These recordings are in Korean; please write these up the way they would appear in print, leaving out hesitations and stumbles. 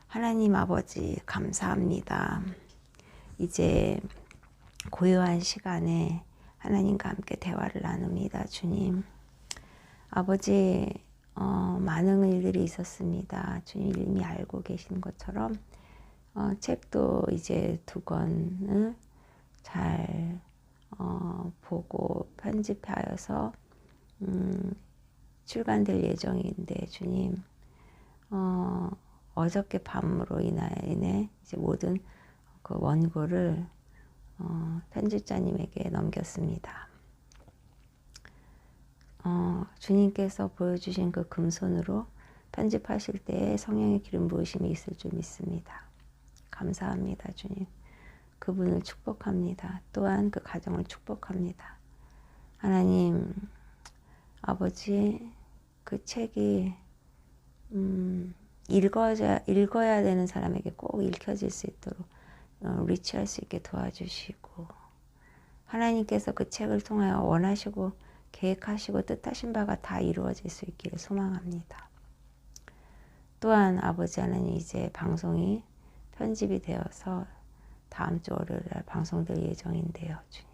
하나님 아버지 감사합니다. 이제 고요한 시간에 하나님과 함께 대화를 나눕니다. 주님 아버지 많은 일들이 있었습니다. 주님 이미 알고 계신 것처럼 책도 이제 2권을 잘 보고 편집하여서 출간될 예정인데 주님 어저께 밤으로 인해 이제 모든 그 원고를 편집자님에게 넘겼습니다. 주님께서 보여주신 그 금손으로 편집하실 때에 성령의 기름 부으심이 있을 줄 믿습니다. 감사합니다. 주님. 그분을 축복합니다. 또한 그 가정을 축복합니다. 하나님 아버지 그 책이 읽어야 되는 사람에게 꼭 읽혀질 수 있도록 리치할 수 있게 도와주시고 하나님께서 그 책을 통하여 원하시고 계획하시고 뜻하신 바가 다 이루어질 수 있기를 소망합니다. 또한 아버지 하나님 이제 방송이 편집이 되어서 다음 주 월요일날 방송될 예정인데요. 주님.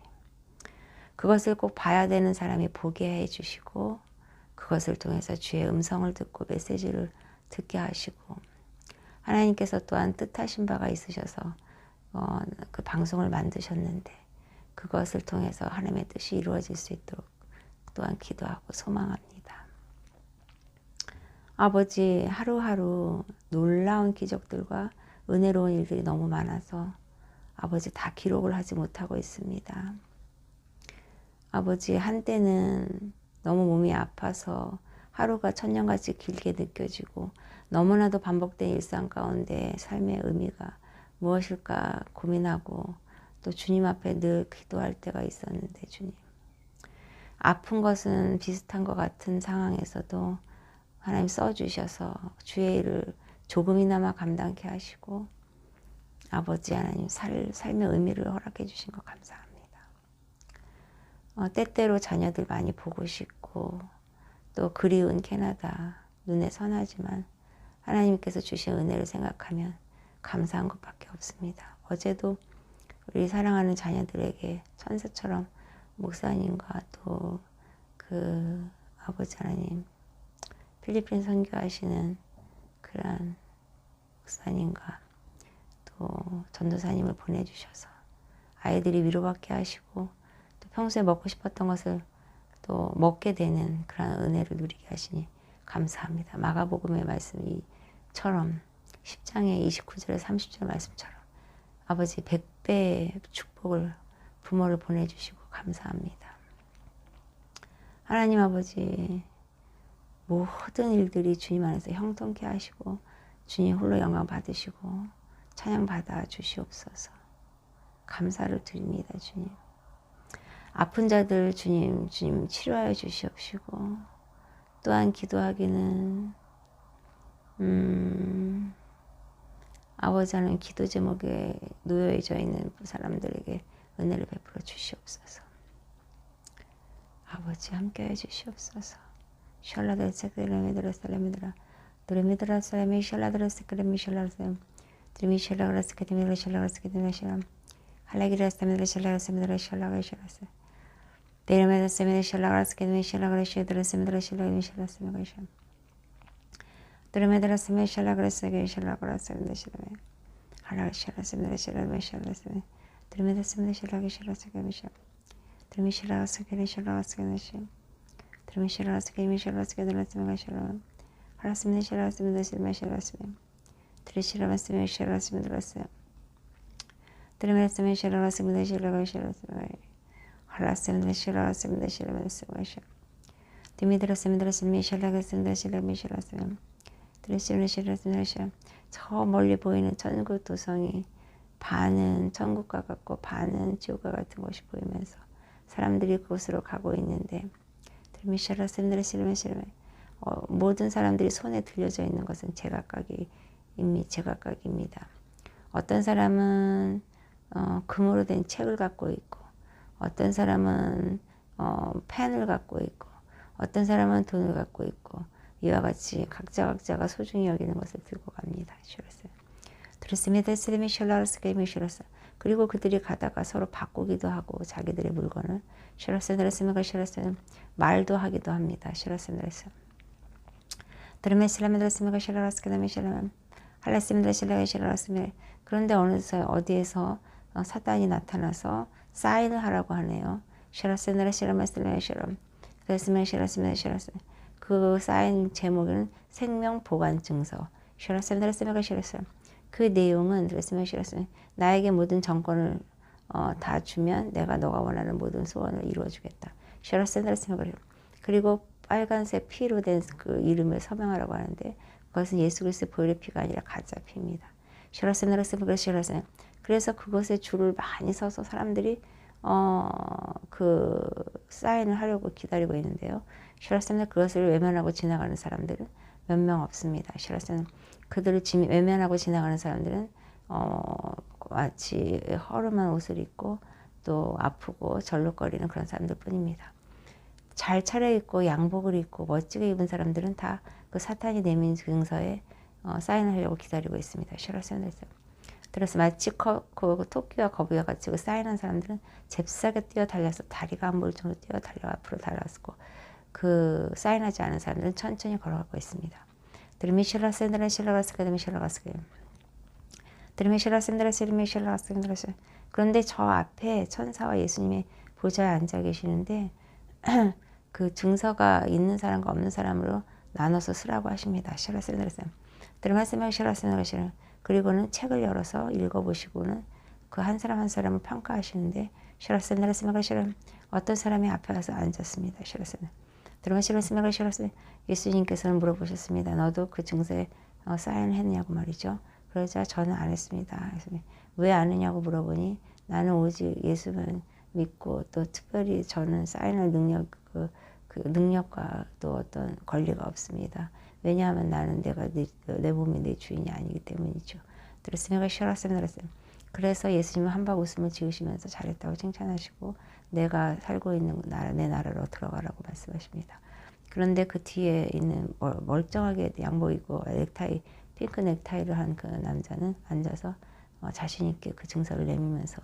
그것을 꼭 봐야 되는 사람이 보게 해주시고 그것을 통해서 주의 음성을 듣고 메시지를 듣게 하시고 하나님께서 또한 뜻하신 바가 있으셔서 그 방송을 만드셨는데 그것을 통해서 하나님의 뜻이 이루어질 수 있도록 또한 기도하고 소망합니다. 아버지 하루하루 놀라운 기적들과 은혜로운 일들이 너무 많아서 아버지 다 기록을 하지 못하고 있습니다. 아버지 한때는 너무 몸이 아파서 하루가 천년같이 길게 느껴지고 너무나도 반복된 일상 가운데 삶의 의미가 무엇일까 고민하고 또 주님 앞에 늘 기도할 때가 있었는데 주님 아픈 것은 비슷한 것 같은 상황에서도 하나님 써주셔서 주의 일을 조금이나마 감당케 하시고 아버지 하나님 삶의 의미를 허락해 주신 것 감사합니다. 때때로 자녀들 많이 보고 싶고 또 그리운 캐나다 눈에 선하지만 하나님께서 주신 은혜를 생각하면 감사한 것밖에 없습니다. 어제도 우리 사랑하는 자녀들에게 천사처럼 목사님과 또 그 아버지 하나님 필리핀 선교하시는 그런 목사님과 또 전도사님을 보내주셔서 아이들이 위로받게 하시고 또 평소에 먹고 싶었던 것을 또 먹게 되는 그런 은혜를 누리게 하시니 감사합니다. 마가복음의 말씀이처럼 10장의 29절에 30절 말씀처럼 아버지 100배의 축복을 부모를 보내주시고 감사합니다. 하나님 아버지 모든 일들이 주님 안에서 형통케 하시고 주님 홀로 영광 받으시고 찬양 받아 주시옵소서. 감사를 드립니다. 주님. 아픈 자들 주님 치료하여 주시옵시고 또한 기도하기는 아버지 하나님 기도 제목에 놓여져 있는 사람들에게 은혜를 베풀어 주시옵소서. 아버지 함께해 주시옵소서. 샬라드레스크레미드라살레미드라 드레미드라살레미 샬라드레스크레미 샬라드레스 드리미샬라그라스케데미라 샬라그라스케데미라 샬람 할라기라스테미드라 샬라그라스메드라 샬라그라스 데르메드라스메드라 샬라그라스케데미 샬라그라시드라스메드라 샬라그라미 샬라스메드라 샬 드레메드라스메 샬라그라스게 샬라그라스메드라 샬라메 할라샤라스메드라 샬라메 샬라스메 드레메드라스메드라 샬라게 샬라스케데미 샬 드리미샬라스케데미 샬라스케데미 샬 드리미샬라스케데미 샬라스케데미 샬라메 할라스메드라 샬라스메드라 샬라메 샬라스메 드리시라마스메 샬라스메드라스 드리메스메 샬라스메드 샬라가 샬라스메 할라스메드 샬라스메드 샬라메스메 샬 디미드라스메드라스메 샬라가스메드 샬라메 샬라스메 드리시라메 샬라스메드 샬 저 멀리 보이는 천국 도성이 반은 천국과 같고 반은 지옥과 같은 곳이 보이면서 사람들이 그곳으로 가고 있는데 드리미 샬라스메드 샬라메 샬라메 모든 사람들이 손에 들려져 있는 것은 제각각입니다. 어떤 사람은 금으로 된 책을 갖고 있고 어떤 사람은 펜을 갖고 있고 어떤 사람은 돈을 갖고 있고 이와 같이 각자가 소중히 여기는 것을 들고 갑니다. 그리고 그들이 가다가 서로 바꾸기도 하고 자기들의 물건을 말도 하기도 합니다. 그런데 어디에서 사단이 나타나서 사인을 하라고 하네요. 그 사인 제목은 생명보관증서. 그 내용은 나에게 모든 정권을 다 주면 내가 너가 원하는 모든 소원을 이루어주겠다. 그리고 빨간색 피로 된 그 이름을 서명하라고 하는데 그것은 예수 그리스도의 보혈의 피가 아니라 가짜 피입니다. 그래서 그것에 줄을 많이 서서 사람들이 그 사인을 하려고 기다리고 있는데요. 그것을 외면하고 지나가는 사람들은 몇 명 없습니다. 그들을 외면하고 지나가는 사람들은 마치 허름한 옷을 입고 또 아프고 절룩거리는 그런 사람들 뿐입니다. 잘 차려입고 양복을 입고 멋지게 입은 사람들은 다 그 사탄이 내민 증서에 사인을 하려고 기다리고 있습니다. 그래서 마치 토끼와 거북이와 같이 그 사인한 사람들은 잽싸게 뛰어달려서 다리가 안 보일 정도로 뛰어달려 앞으로 달려왔고 그 사인하지 않은 사람들은 천천히 걸어가고 있습니다. 그런데 저 앞에 천사와 예수님의 보좌에 앉아 계시는데 그 증서가 있는 사람과 없는 사람으로 나눠서 쓰라고 하십니다. 그리고는 책을 열어서 읽어보시고는 그 한 사람 한 사람을 평가하시는데 어떤 사람이 앞에 와서 앉았습니다. 예수님께서는 물어보셨습니다. 너도 그 증서에 사인을 했냐고 말이죠. 그러자 저는 안 했습니다. 왜 안 했냐고 물어보니 나는 오직 예수만 믿고 또 특별히 저는 사인할 그 능력과 또 어떤 권리가 없습니다. 왜냐하면 나는 내 몸이 내 주인이 아니기 때문이죠. 그래서 예수님은 한박 웃음을 지으시면서 잘했다고 칭찬하시고 내가 살고 있는 내 나라로 들어가라고 말씀하십니다. 그런데 그 뒤에 있는 멀쩡하게 양복 입고 핑크 넥타이를 한 그 남자는 앉아서 자신 있게 그 증서를 내밀면서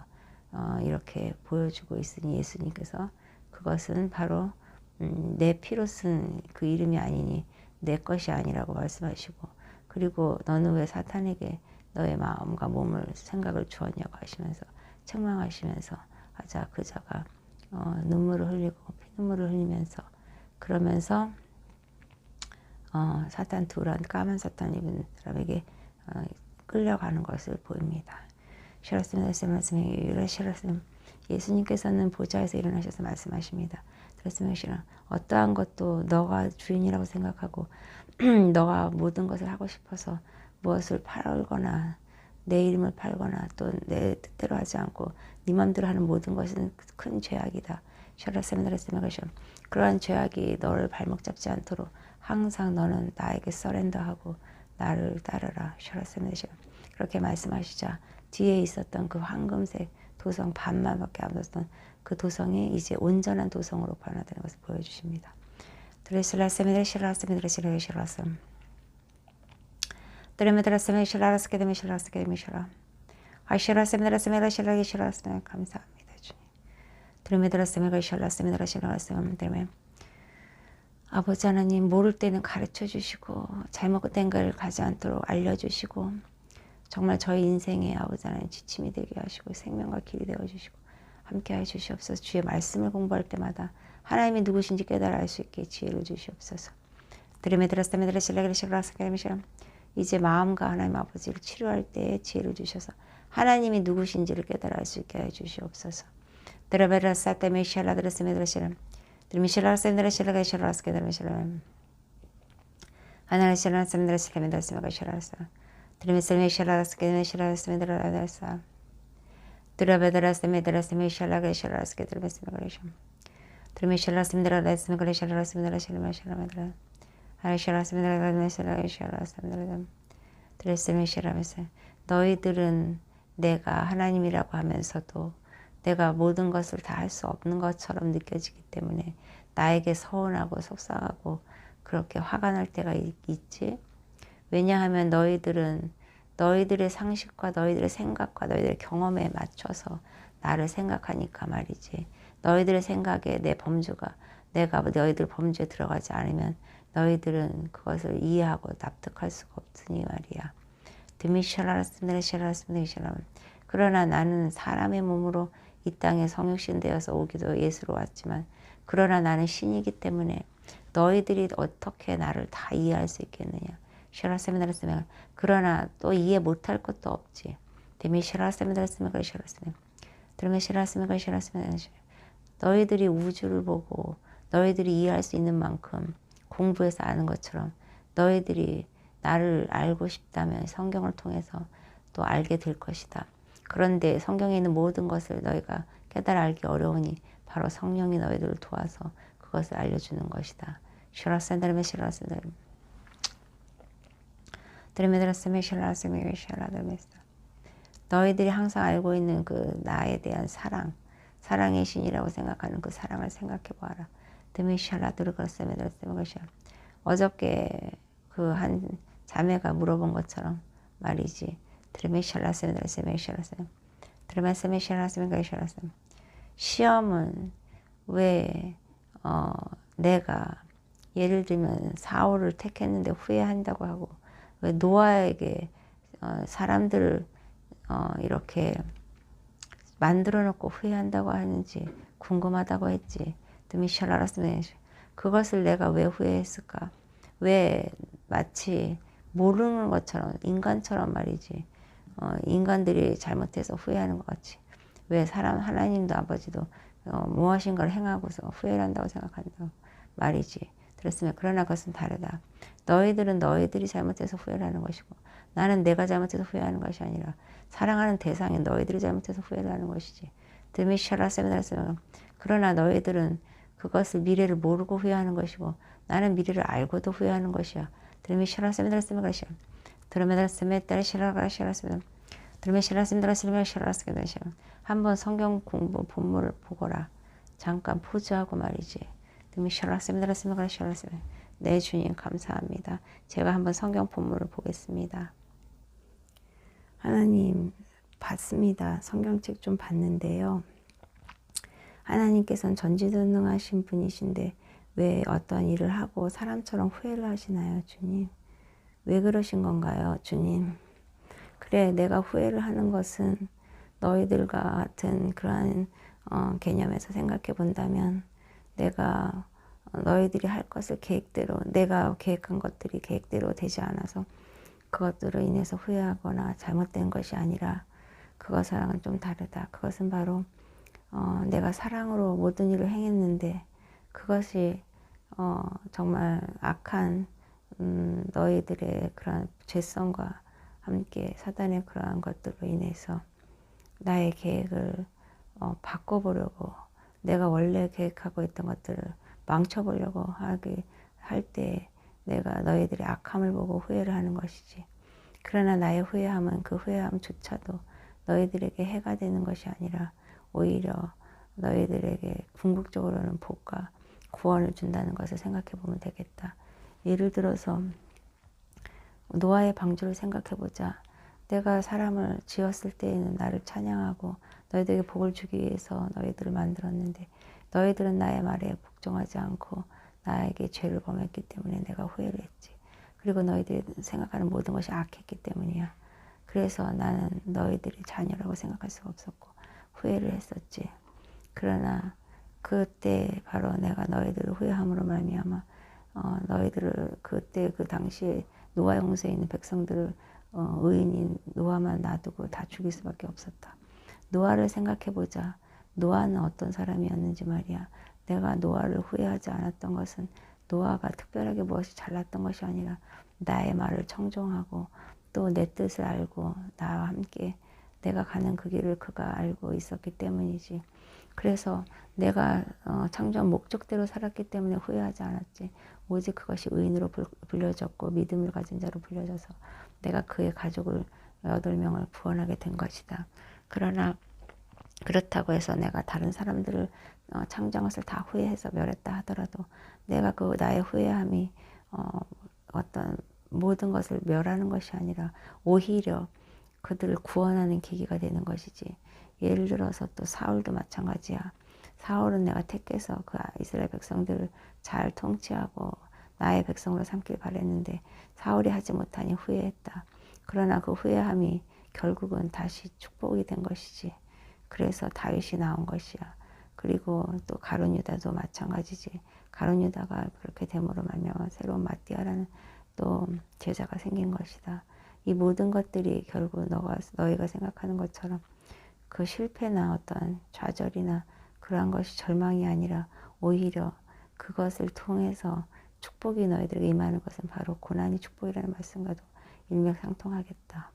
이렇게 보여주고 있으니 예수님께서 그것은 바로 내 피로 쓴 그 이름이 아니니 내 것이 아니라고 말씀하시고 그리고 너는 왜 사탄에게 너의 마음과 몸을 생각을 주었냐고 하시면서 책망하시면서 하자 그자가 눈물을 흘리고 피눈물을 흘리면서 그러면서 사탄 두란 까만 사탄 입은 사람에게 끌려가는 것을 보입니다. 예수님께서는 보좌에서 일어나셔서 말씀하십니다. 어떠한 것도 너가 주인이라고 생각하고 너가 모든 것을 하고 싶어서 무엇을 팔거나 내 이름을 팔거나 또 내 뜻대로 하지 않고 네 맘대로 하는 모든 것은 큰 죄악이다. 그러한 죄악이 너를 발목 잡지 않도록 항상 너는 나에게 서렌더하고 나를 따르라. 그렇게 말씀하시자 뒤에 있었던 그 황금색 도성 반만밖에 안 없었던 그 도성이 이제 온전한 도성으로 변화되는 것을 보여주십니다. 감사합니다 주님. 아버지 하나님 모를 때는 가르쳐 주시고 잘못된 걸 가지 않도록 알려주시고 정말 저희 인생에 아버지 하나님 지침이 되게 하시고 생명과 길이 되어주시고 함께해 주시옵소서. 주의 말씀을 공부할 때마다 하나님이 누구신지 깨달아 알 수 있게 지혜를 주시옵소서. 이제 마음과 하나님 아버지를 치료할 때에 지혜를 주셔서 하나님이 누구신지를 깨달아 알 수 있게 해 주시옵소서. 너희들은 내가 하나님이라고 하면서도 내가 모든 것을 다 할 수 없는 것처럼 느껴지기 때문에 나에게 서운하고 속상하고 그렇게 화가 날 때가 있지. 왜냐하면 너희들은 너희들의 상식과 너희들의 생각과 너희들의 경험에 맞춰서 나를 생각하니까 말이지. 너희들의 생각에 내 범주가 내가 너희들 범주에 들어가지 않으면 너희들은 그것을 이해하고 납득할 수가 없으니 말이야. 그러나 나는 사람의 몸으로 이 땅에 성육신 되어서 오기도 예수로 왔지만 그러나 나는 신이기 때문에 너희들이 어떻게 나를 다 이해할 수 있겠느냐. 그러나 또 이해 못할 것도 없지. 너희들이 우주를 보고 너희들이 이해할 수 있는 만큼 공부해서 아는 것처럼 너희들이 나를 알고 싶다면 성경을 통해서 또 알게 될 것이다. 그런데 성경에 있는 모든 것을 너희가 깨달아 알기 어려우니 바로 성령이 너희들을 도와서 그것을 알려주는 것이다. 너희들이 항상 알고 있는 그 나에 대한 사랑의 신이라고 생각하는 그 사랑을 생각해 보아라. 어저께 그 한 자매가 물어본 것처럼 말이지. 시험은 왜 내가 예를 들면 사울을 택했는데 후회한다고 하고 왜 노아에게 사람들을 이렇게 만들어 놓고 후회한다고 하는지 궁금하다고 했지. 그것을 내가 왜 후회했을까? 왜 마치 모르는 것처럼 인간처럼 말이지. 인간들이 잘못해서 후회하는 것 같이. 왜 하나님도 아버지도 무엇인가를 행하고서 후회를 한다고 생각한다고 말이지. 들었으면 그러나 그것은 다르다. 너희들은 너희들이 잘못해서 후회를 하는 것이고 나는 내가 잘못해서 후회하는 것이 아니라 사랑하는 대상이 너희들이 잘못해서 후회를 하는 것이지. 그러나 너희들은 그것을 미래를 모르고 후회하는 것이고 나는 미래를 알고도 후회하는 것이야. 한번 성경 공부 본문을 보거라. 잠깐 포즈하고 말이지. 네 주님 감사합니다. 제가 한번 성경 본문을 보겠습니다. 하나님 봤습니다. 성경책 좀 봤는데요. 하나님께서는 전지전능하신 분이신데 왜 어떤 일을 하고 사람처럼 후회를 하시나요, 주님? 왜 그러신 건가요, 주님? 그래, 내가 후회를 하는 것은 너희들과 같은 그러한 개념에서 생각해 본다면 내가 너희들이 할 것을 계획대로 내가 계획한 것들이 계획대로 되지 않아서 그것들로 인해서 후회하거나 잘못된 것이 아니라 그것과는 좀 다르다. 그것은 바로 내가 사랑으로 모든 일을 행했는데 그것이 정말 악한 너희들의 그런 죄성과 함께 사단의 그러한 것들로 인해서 나의 계획을 바꿔보려고 내가 원래 계획하고 있던 것들을 망쳐보려고 할 때 내가 너희들의 악함을 보고 후회를 하는 것이지. 그러나 나의 후회함은 그 후회함조차도 너희들에게 해가 되는 것이 아니라 오히려 너희들에게 궁극적으로는 복과 구원을 준다는 것을 생각해 보면 되겠다. 예를 들어서 노아의 방주를 생각해 보자. 내가 사람을 지었을 때에는 나를 찬양하고 너희들에게 복을 주기 위해서 너희들을 만들었는데 너희들은 나의 말에 복종하지 않고 나에게 죄를 범했기 때문에 내가 후회를 했지. 그리고 너희들이 생각하는 모든 것이 악했기 때문이야. 그래서 나는 너희들이 자녀라고 생각할 수가 없었고 후회를 했었지. 그러나 그때 바로 내가 너희들을 후회함으로 말미암아 너희들을 그때 그 당시에 노아 홍수에 있는 백성들을 의인인 노아만 놔두고 다 죽일 수밖에 없었다. 노아를 생각해보자. 노아는 어떤 사람이었는지 말이야. 내가 노아를 후회하지 않았던 것은 노아가 특별하게 무엇이 잘났던 것이 아니라 나의 말을 청종하고 또 내 뜻을 알고 나와 함께 내가 가는 그 길을 그가 알고 있었기 때문이지. 그래서 내가 창조한 목적대로 살았기 때문에 후회하지 않았지. 오직 그것이 의인으로 불려졌고 믿음을 가진 자로 불려져서 내가 그의 가족을 8명을 구원하게 된 것이다. 그러나 그렇다고 해서 내가 다른 사람들을 창조한 것을 다 후회해서 멸했다 하더라도 내가 그 나의 후회함이 어떤 모든 것을 멸하는 것이 아니라 오히려 그들을 구원하는 계기가 되는 것이지. 예를 들어서 또 사울도 마찬가지야. 사울은 내가 택해서 그 이스라엘 백성들을 잘 통치하고 나의 백성으로 삼길 바랬는데 사울이 하지 못하니 후회했다. 그러나 그 후회함이 결국은 다시 축복이 된 것이지. 그래서 다윗이 나온 것이야. 그리고 또 가룟 유다도 마찬가지지. 가룟 유다가 그렇게 됨으로 말미암아 새로운 마띠아라는 또 제자가 생긴 것이다. 이 모든 것들이 결국 너희가 생각하는 것처럼 그 실패나 어떤 좌절이나 그러한 것이 절망이 아니라 오히려 그것을 통해서 축복이 너희들에게 임하는 것은 바로 고난이 축복이라는 말씀과도 일맥상통하겠다.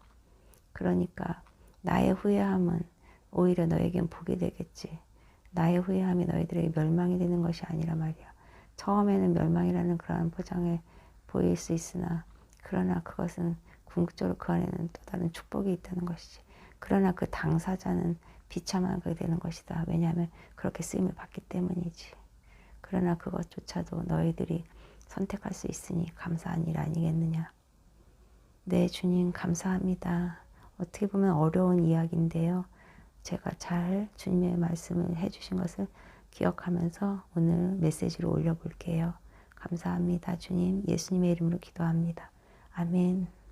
그러니까 나의 후회함은 오히려 너에겐 복이 되겠지. 나의 후회함이 너희들에게 멸망이 되는 것이 아니라 말이야. 처음에는 멸망이라는 그러한 포장에 보일 수 있으나 그러나 그것은 궁극적으로 그 안에는 또 다른 축복이 있다는 것이지. 그러나 그 당사자는 비참하게 되는 것이다. 왜냐하면 그렇게 쓰임을 받기 때문이지. 그러나 그것조차도 너희들이 선택할 수 있으니 감사한 일 아니겠느냐. 네, 주님 감사합니다. 어떻게 보면 어려운 이야기인데요. 제가 잘 주님의 말씀을 해주신 것을 기억하면서 오늘 메시지를 올려볼게요. 감사합니다. 주님, 예수님의 이름으로 기도합니다. 아멘.